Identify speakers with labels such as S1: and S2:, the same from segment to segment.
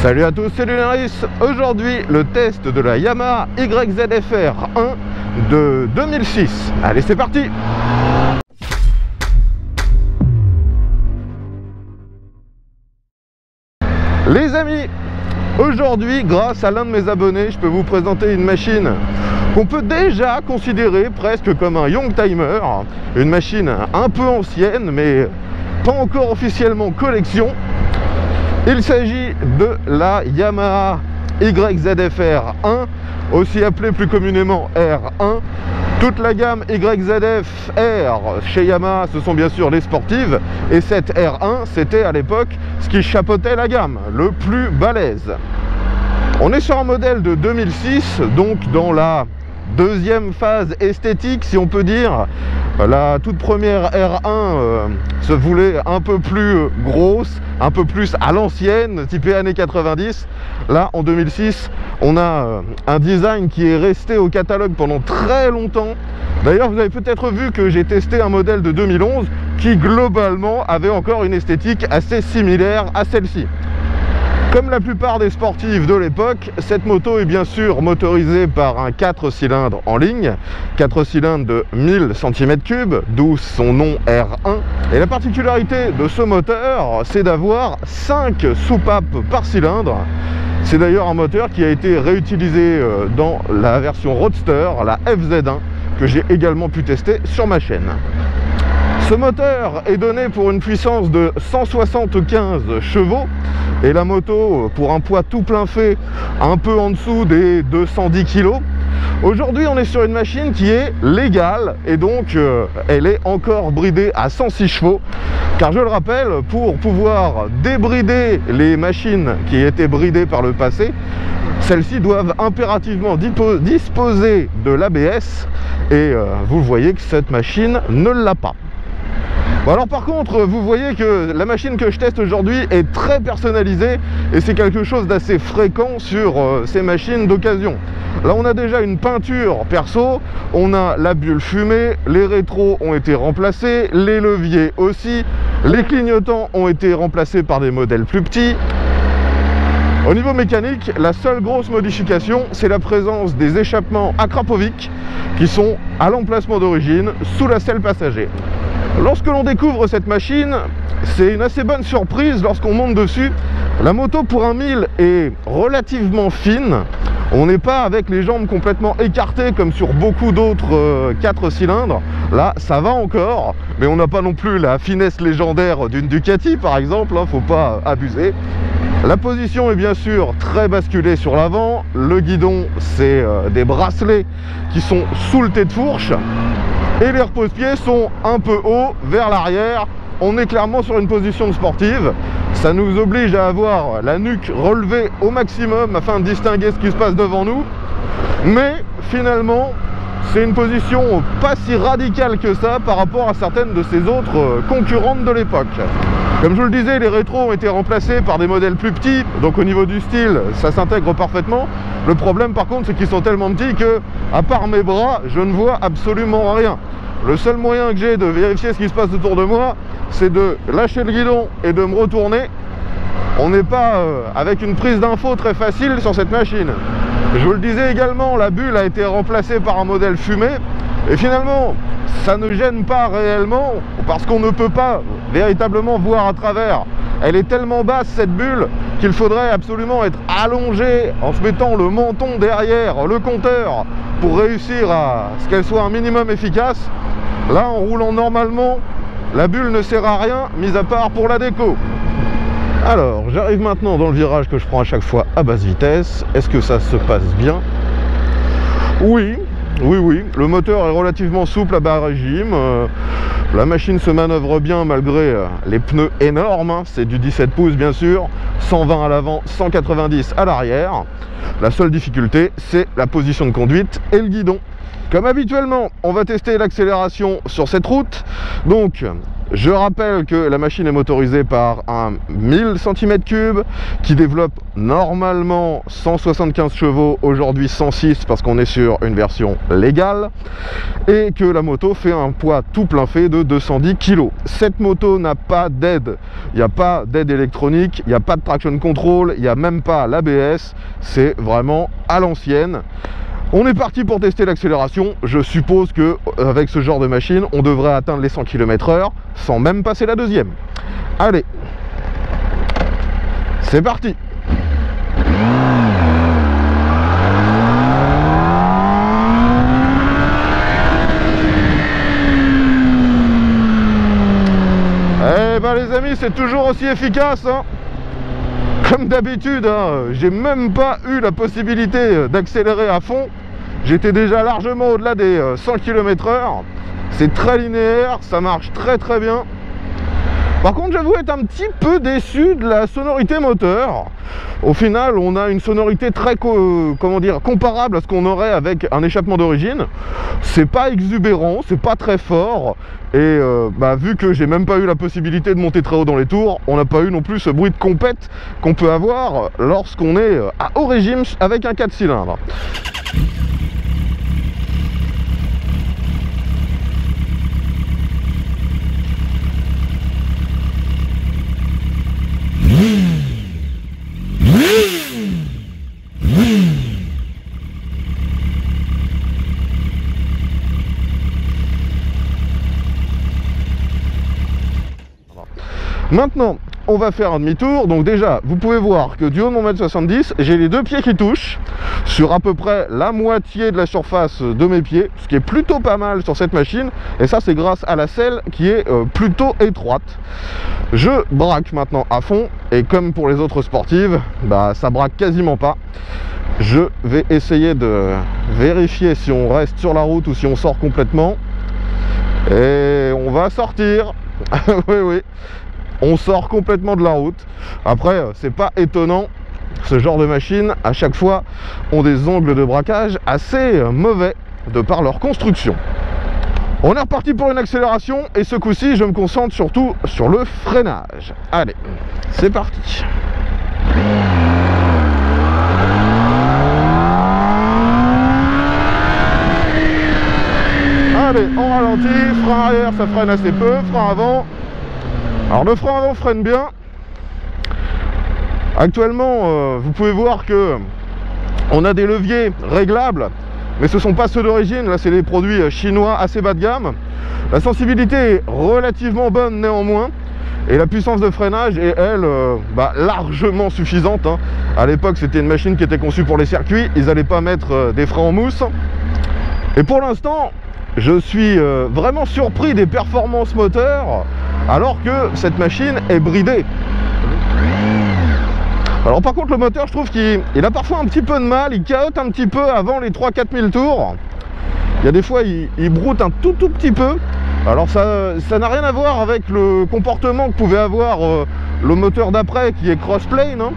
S1: Salut à tous, c'est Lunaris. Aujourd'hui, le test de la Yamaha YZF-R 1 de 2006. Allez, c'est parti! Les amis, aujourd'hui, grâce à l'un de mes abonnés, je peux vous présenter une machine qu'on peut déjà considérer presque comme un young timer. Une machine un peu ancienne, mais pas encore officiellement collection. Il s'agit de la Yamaha YZF-R 1, aussi appelée plus communément R1. Toute la gamme YZF-R chez Yamaha, ce sont bien sûr les sportives, et cette R1, c'était à l'époque ce qui chapeautait la gamme, le plus balèze. On est sur un modèle de 2006, donc dans la deuxième phase esthétique, si on peut dire. La toute première R1 se voulait un peu plus grosse, un peu plus à l'ancienne, typée années 90. Là, en 2006, on a un design qui est resté au catalogue pendant très longtemps. D'ailleurs, vous avez peut-être vu que j'ai testé un modèle de 2011 qui, globalement, avait encore une esthétique assez similaire à celle-ci. Comme la plupart des sportifs de l'époque, cette moto est bien sûr motorisée par un 4 cylindres en ligne, 4 cylindres de 1000 cm3, d'où son nom R1. Et la particularité de ce moteur, c'est d'avoir 5 soupapes par cylindre. C'est d'ailleurs un moteur qui a été réutilisé dans la version Roadster, la FZ1, que j'ai également pu tester sur ma chaîne. Ce moteur est donné pour une puissance de 175 chevaux et la moto pour un poids tout plein fait un peu en dessous des 210 kg. Aujourd'hui, on est sur une machine qui est légale et donc elle est encore bridée à 106 chevaux. Car je le rappelle, pour pouvoir débrider les machines qui étaient bridées par le passé, celles-ci doivent impérativement disposer de l'ABS et vous voyez que cette machine ne l'a pas. Bon, alors par contre, vous voyez que la machine que je teste aujourd'hui est très personnalisée et c'est quelque chose d'assez fréquent sur ces machines d'occasion. Là, on a déjà une peinture perso, on a la bulle fumée, les rétros ont été remplacés, les leviers aussi, les clignotants ont été remplacés par des modèles plus petits. Au niveau mécanique, la seule grosse modification, c'est la présence des échappements Akrapovic qui sont à l'emplacement d'origine sous la selle passager. Lorsque l'on découvre cette machine, c'est une assez bonne surprise lorsqu'on monte dessus. La moto pour un 1000 est relativement fine. On n'est pas avec les jambes complètement écartées comme sur beaucoup d'autres 4 cylindres. Là, ça va encore, mais on n'a pas non plus la finesse légendaire d'une Ducati par exemple, faut pas abuser. La position est bien sûr très basculée sur l'avant. Le guidon, c'est des bracelets qui sont sous le tête de fourche. Et les repose-pieds sont un peu hauts vers l'arrière. On est clairement sur une position de sportive. Ça nous oblige à avoir la nuque relevée au maximum afin de distinguer ce qui se passe devant nous. Mais finalement, c'est une position pas si radicale que ça par rapport à certaines de ses autres concurrentes de l'époque. Comme je vous le disais, les rétros ont été remplacés par des modèles plus petits, donc au niveau du style, ça s'intègre parfaitement. Le problème par contre, c'est qu'ils sont tellement petits que, à part mes bras, je ne vois absolument rien. Le seul moyen que j'ai de vérifier ce qui se passe autour de moi, c'est de lâcher le guidon et de me retourner. On n'est pas avec une prise d'info très facile sur cette machine. Je vous le disais également, la bulle a été remplacée par un modèle fumé. Et finalement, ça ne gêne pas réellement parce qu'on ne peut pas véritablement voir à travers. Elle est tellement basse cette bulle qu'il faudrait absolument être allongé en se mettant le menton derrière le compteur pour réussir à ce qu'elle soit un minimum efficace. Là, en roulant normalement, la bulle ne sert à rien, mis à part pour la déco. Alors, j'arrive maintenant dans le virage que je prends à chaque fois à basse vitesse. Est-ce que ça se passe bien? Oui. Oui, le moteur est relativement souple à bas régime. La machine se manœuvre bien malgré les pneus énormes. C'est du 17 pouces bien sûr, 120 à l'avant, 190 à l'arrière. La seule difficulté, c'est la position de conduite et le guidon. Comme habituellement, on va tester l'accélération sur cette route. Donc, Je rappelle que la machine est motorisée par un 1000 cm3 qui développe normalement 175 chevaux, aujourd'hui 106 parce qu'on est sur une version légale, et que la moto fait un poids tout plein fait de 210 kg. Cette moto n'a pas d'aide, il n'y a pas d'aide électronique, il n'y a pas de traction control, il n'y a même pas l'ABS, c'est vraiment à l'ancienne. On est parti pour tester l'accélération. Je suppose que avec ce genre de machine, on devrait atteindre les 100 km/h sans même passer la deuxième. Allez, c'est parti. Eh ben les amis, c'est toujours aussi efficace, hein. Comme d'habitude, hein, j'ai même pas eu la possibilité d'accélérer à fond. J'étais déjà largement au-delà des 100 km/h. C'est très linéaire, ça marche très très bien. Par contre, j'avoue être un petit peu déçu de la sonorité moteur. Au final, on a une sonorité très comment dire, comparable à ce qu'on aurait avec un échappement d'origine. C'est pas exubérant, c'est pas très fort. Et vu que j'ai même pas eu la possibilité de monter très haut dans les tours, on n'a pas eu non plus ce bruit de compète qu'on peut avoir lorsqu'on est à haut régime avec un 4 cylindres. Maintenant, on va faire un demi-tour. Donc déjà, vous pouvez voir que du haut de mon 1m70, j'ai les deux pieds qui touchent sur à peu près la moitié de la surface de mes pieds, ce qui est plutôt pas mal sur cette machine. Et ça, c'est grâce à la selle qui est plutôt étroite. Je braque maintenant à fond, et comme pour les autres sportives, ça braque quasiment pas. Je vais essayer de vérifier si on reste sur la route ou si on sort complètement. Et on va sortir. Oui, oui. On sort complètement de la route. Après, c'est pas étonnant. Ce genre de machines, à chaque fois, ont des angles de braquage assez mauvais de par leur construction. On est reparti pour une accélération et ce coup-ci, je me concentre surtout sur le freinage. Allez, c'est parti. Allez, on ralentit, frein arrière, ça freine assez peu, frein avant. Alors le frein avant freine bien. Actuellement, vous pouvez voir que on a des leviers réglables, mais ce ne sont pas ceux d'origine. Là, c'est des produits chinois assez bas de gamme. La sensibilité est relativement bonne néanmoins, et la puissance de freinage est, elle, largement suffisante, hein. À l'époque, c'était une machine qui était conçue pour les circuits. Ils n'allaient pas mettre des freins en mousse. Et pour l'instant, je suis vraiment surpris des performances moteurs, alors que cette machine est bridée. Alors par contre, le moteur, je trouve qu'il a parfois un petit peu de mal, il cahote un petit peu avant les 3-4 000 tours. Il y a des fois, il broute un tout petit peu. Alors ça n'a rien à voir avec le comportement que pouvait avoir le moteur d'après, qui est crossplane, hein.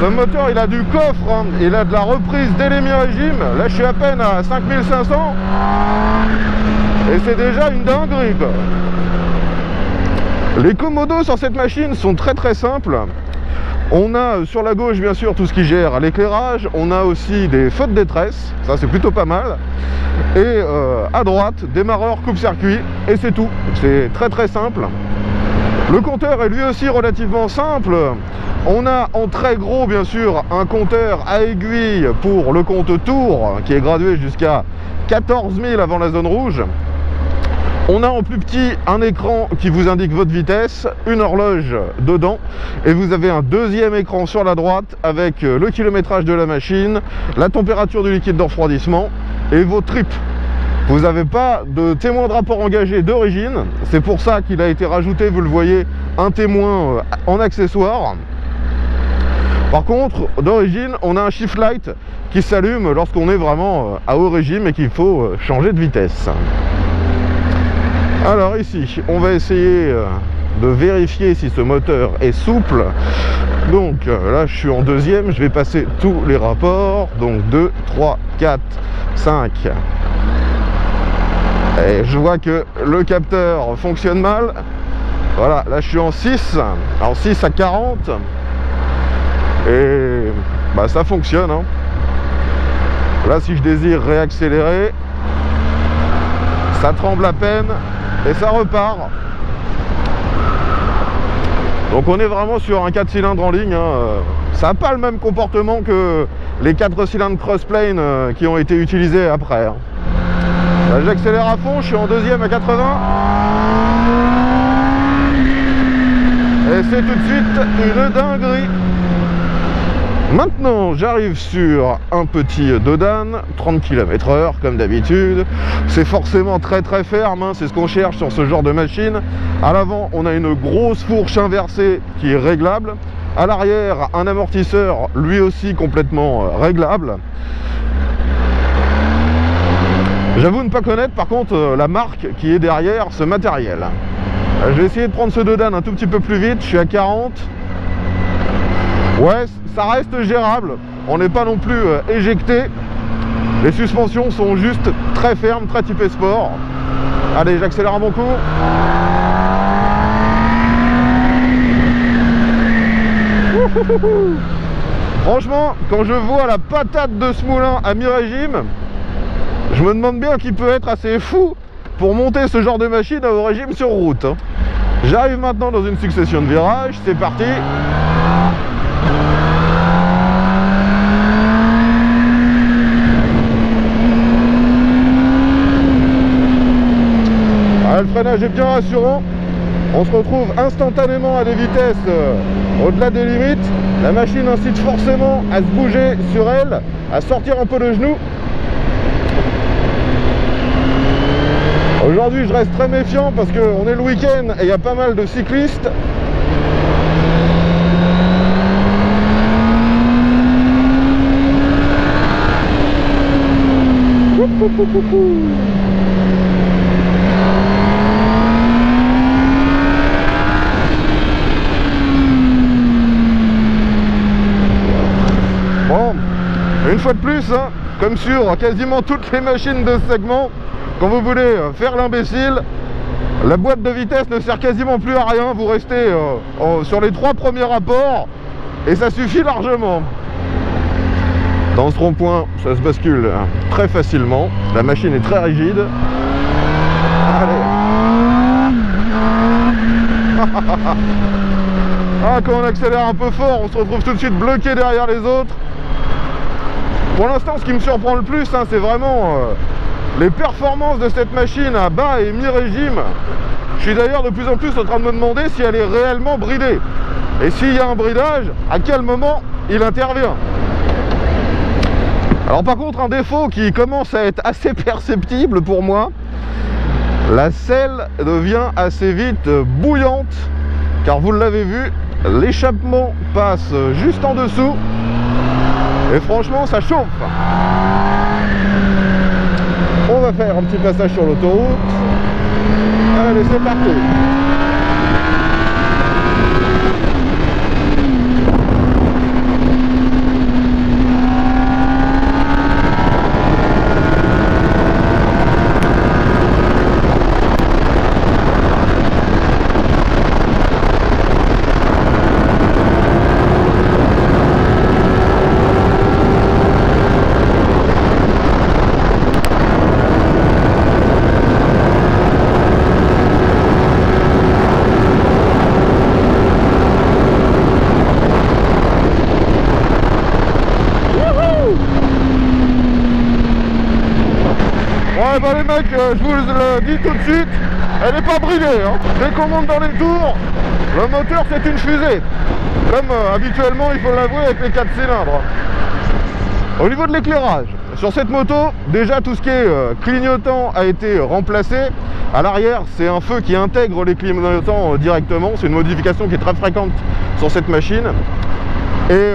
S1: Ce moteur, il a du coffre, hein. Il a de la reprise dès les mi-régime. Là, je suis à peine à 5500 et c'est déjà une dinguerie, quoi. Les commodos sur cette machine sont très simples. On a sur la gauche, bien sûr, tout ce qui gère l'éclairage. On a aussi des feux de détresse, ça c'est plutôt pas mal. Et à droite, démarreur, coupe-circuit, et c'est tout. C'est très simple. Le compteur est lui aussi relativement simple. On a en très gros, bien sûr, un compteur à aiguille pour le compte tour, qui est gradué jusqu'à 14 000 avant la zone rouge. On a en plus petit un écran qui vous indique votre vitesse, une horloge dedans, et vous avez un deuxième écran sur la droite avec le kilométrage de la machine, la température du liquide de refroidissement et vos tripes. Vous n'avez pas de témoin de rapport engagé d'origine, c'est pour ça qu'il a été rajouté, vous le voyez, un témoin en accessoire. Par contre, d'origine, on a un shift light qui s'allume lorsqu'on est vraiment à haut régime et qu'il faut changer de vitesse. Alors ici, on va essayer de vérifier si ce moteur est souple. Donc là je suis en deuxième, je vais passer tous les rapports. Donc 2, 3, 4, 5. Et je vois que le capteur fonctionne mal. Voilà, là je suis en 6 à 40. Et bah ça fonctionne, hein. Là si je désire réaccélérer, ça tremble à peine et ça repart. Donc on est vraiment sur un 4 cylindres en ligne, hein. Ça n'a pas le même comportement que les 4 cylindres crossplane qui ont été utilisés après, hein. Là j'accélère à fond, je suis en deuxième à 80. Et c'est tout de suite une dinguerie. Maintenant j'arrive sur un petit Dodan, 30 km/h comme d'habitude. C'est forcément très ferme, hein, c'est ce qu'on cherche sur ce genre de machine. À l'avant on a une grosse fourche inversée qui est réglable. À l'arrière un amortisseur lui aussi complètement réglable. J'avoue ne pas connaître par contre la marque qui est derrière ce matériel. Je vais essayer de prendre ce Dodan un tout petit peu plus vite, je suis à 40. Ouais, ça reste gérable, on n'est pas non plus éjecté. Les suspensions sont juste très fermes, très typées sport. Allez, j'accélère à mon coup. Franchement, quand je vois la patate de ce moulin à mi-régime, je me demande bien qui peut être assez fou pour monter ce genre de machine à haut régime sur route, hein. J'arrive maintenant dans une succession de virages, c'est parti. Le freinage est bien rassurant. On se retrouve instantanément à des vitesses au-delà des limites. La machine incite forcément à se bouger sur elle, à sortir un peu le genou. Aujourd'hui je reste très méfiant parce qu'on est le week-end et il y a pas mal de cyclistes. Bon, une fois de plus, hein, comme sur quasiment toutes les machines de ce segment, quand vous voulez faire l'imbécile, la boîte de vitesse ne sert quasiment plus à rien. Vous restez sur les 3 premiers rapports et ça suffit largement. Dans ce rond-point, ça se bascule très facilement. La machine est très rigide. Allez. Ah, quand on accélère un peu fort, on se retrouve tout de suite bloqué derrière les autres. Pour l'instant, ce qui me surprend le plus, hein, c'est vraiment les performances de cette machine à bas et mi-régime. Je suis d'ailleurs de plus en plus en train de me demander si elle est réellement bridée. Et s'il y a un bridage, à quel moment il intervient. Alors par contre, un défaut qui commence à être assez perceptible pour moi, la selle devient assez vite bouillante, car vous l'avez vu, l'échappement passe juste en dessous, et franchement ça chauffe. On va faire un petit passage sur l'autoroute. Allez, c'est parti. Ouais bah les mecs, je vous le dis tout de suite, elle n'est pas bridée, hein. Dès qu'on monte dans les tours, le moteur c'est une fusée. Comme habituellement, il faut l'avouer, avec les 4 cylindres. Au niveau de l'éclairage, sur cette moto, déjà tout ce qui est clignotant a été remplacé. À l'arrière, c'est un feu qui intègre les clignotants directement. C'est une modification qui est très fréquente sur cette machine. Et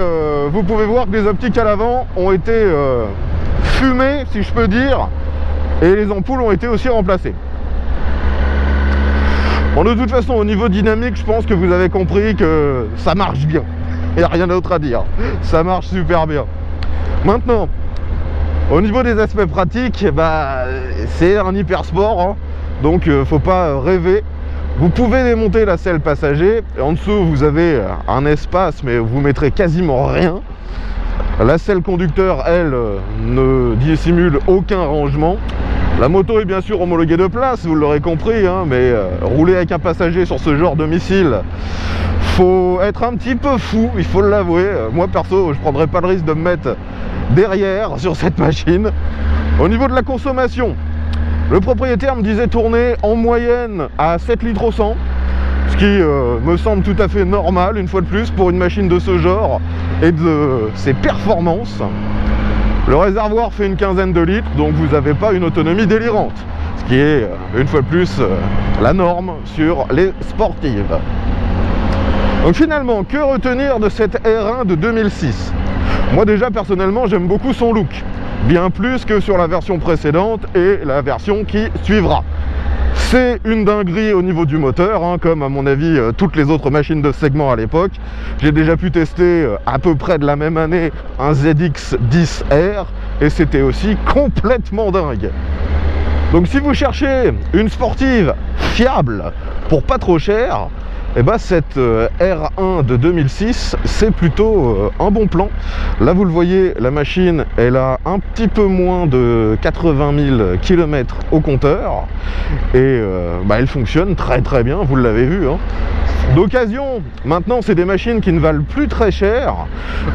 S1: vous pouvez voir que les optiques à l'avant ont été fumées, si je peux dire. Et les ampoules ont été aussi remplacées. Bon, de toute façon, au niveau dynamique, je pense que vous avez compris que ça marche bien. Il n'y a rien d'autre à dire. Ça marche super bien. Maintenant, au niveau des aspects pratiques, bah, c'est un hyper sport, hein. Donc faut pas rêver. Vous pouvez démonter la selle passager. En dessous, vous avez un espace, mais vous mettrez quasiment rien. La selle conducteur, elle, ne dissimule aucun rangement. La moto est bien sûr homologuée de place, vous l'aurez compris, hein, mais rouler avec un passager sur ce genre de missile, faut être un petit peu fou, il faut l'avouer. Moi perso, je prendrais pas le risque de me mettre derrière sur cette machine. Au niveau de la consommation, le propriétaire me disait tourner en moyenne à 7 litres au 100, ce qui me semble tout à fait normal, une fois de plus, pour une machine de ce genre et de ses performances. Le réservoir fait une quinzaine de litres, donc vous n'avez pas une autonomie délirante, ce qui est, une fois de plus, la norme sur les sportives. Donc finalement, que retenir de cette R1 de 2006? Moi déjà, personnellement, j'aime beaucoup son look, bien plus que sur la version précédente et la version qui suivra. C'est une dinguerie au niveau du moteur, hein, comme à mon avis toutes les autres machines de segment à l'époque. J'ai déjà pu tester à peu près de la même année un ZX-10R et c'était aussi complètement dingue. Donc si vous cherchez une sportive fiable pour pas trop cher, et bah cette R1 de 2006, c'est plutôt un bon plan. Là vous le voyez, la machine elle a un petit peu moins de 80 000 km au compteur et elle fonctionne très très bien, vous l'avez vu, hein. D'occasion, maintenant c'est des machines qui ne valent plus très cher.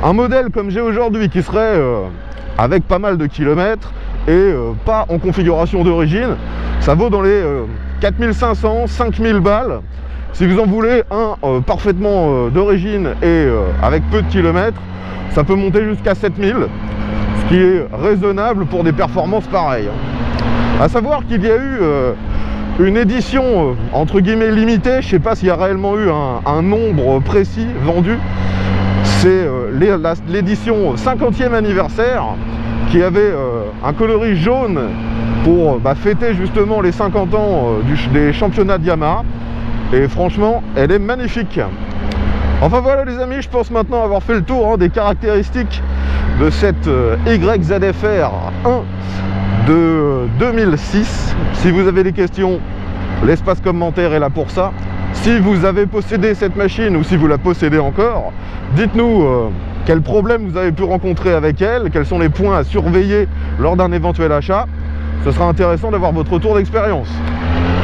S1: Un modèle comme j'ai aujourd'hui qui serait avec pas mal de kilomètres et pas en configuration d'origine, ça vaut dans les 4500, 5000 balles. Si vous en voulez un parfaitement d'origine et avec peu de kilomètres, ça peut monter jusqu'à 7000, ce qui est raisonnable pour des performances pareilles. À savoir qu'il y a eu une édition entre guillemets limitée, je ne sais pas s'il y a réellement eu un nombre précis vendu. C'est l'édition 50e anniversaire qui avait un coloris jaune pour fêter justement les 50 ans des championnats de Yamaha. Et franchement, elle est magnifique. Enfin voilà les amis, je pense maintenant avoir fait le tour des caractéristiques de cette YZF-R 1 de 2006. Si vous avez des questions, l'espace commentaire est là pour ça. Si vous avez possédé cette machine ou si vous la possédez encore, dites-nous quels problèmes vous avez pu rencontrer avec elle, quels sont les points à surveiller lors d'un éventuel achat. Ce sera intéressant d'avoir votre retour d'expérience.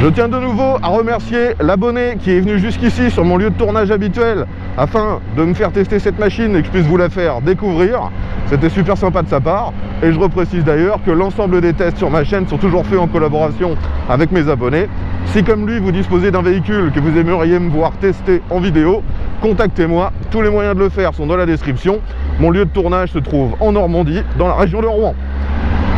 S1: Je tiens de nouveau à remercier l'abonné qui est venu jusqu'ici sur mon lieu de tournage habituel afin de me faire tester cette machine et que je puisse vous la faire découvrir. C'était super sympa de sa part. Et je reprécise d'ailleurs que l'ensemble des tests sur ma chaîne sont toujours faits en collaboration avec mes abonnés. Si comme lui vous disposez d'un véhicule que vous aimeriez me voir tester en vidéo, contactez-moi. Tous les moyens de le faire sont dans la description. Mon lieu de tournage se trouve en Normandie, dans la région de Rouen.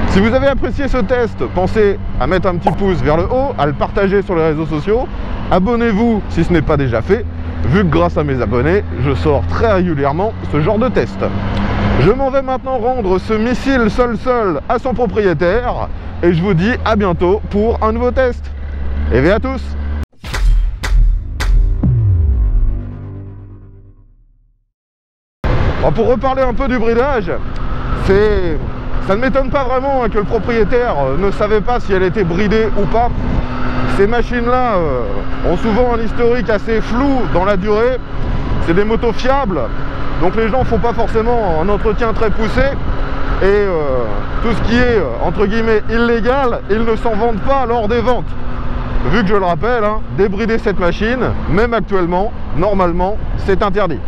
S1: Si vous avez apprécié ce test, pensez à mettre un petit pouce vers le haut, à le partager sur les réseaux sociaux. Abonnez-vous si ce n'est pas déjà fait, vu que grâce à mes abonnés, je sors très régulièrement ce genre de test. Je m'en vais maintenant rendre ce missile sol-sol à son propriétaire et je vous dis à bientôt pour un nouveau test. Et bien à tous! Bon, pour reparler un peu du bridage, ça ne m'étonne pas vraiment que le propriétaire ne savait pas si elle était bridée ou pas. Ces machines-là ont souvent un historique assez flou dans la durée. C'est des motos fiables, donc les gens ne font pas forcément un entretien très poussé. Et tout ce qui est, entre guillemets, illégal, ils ne s'en vendent pas lors des ventes. Vu que je le rappelle, débrider cette machine, même actuellement, normalement, c'est interdit.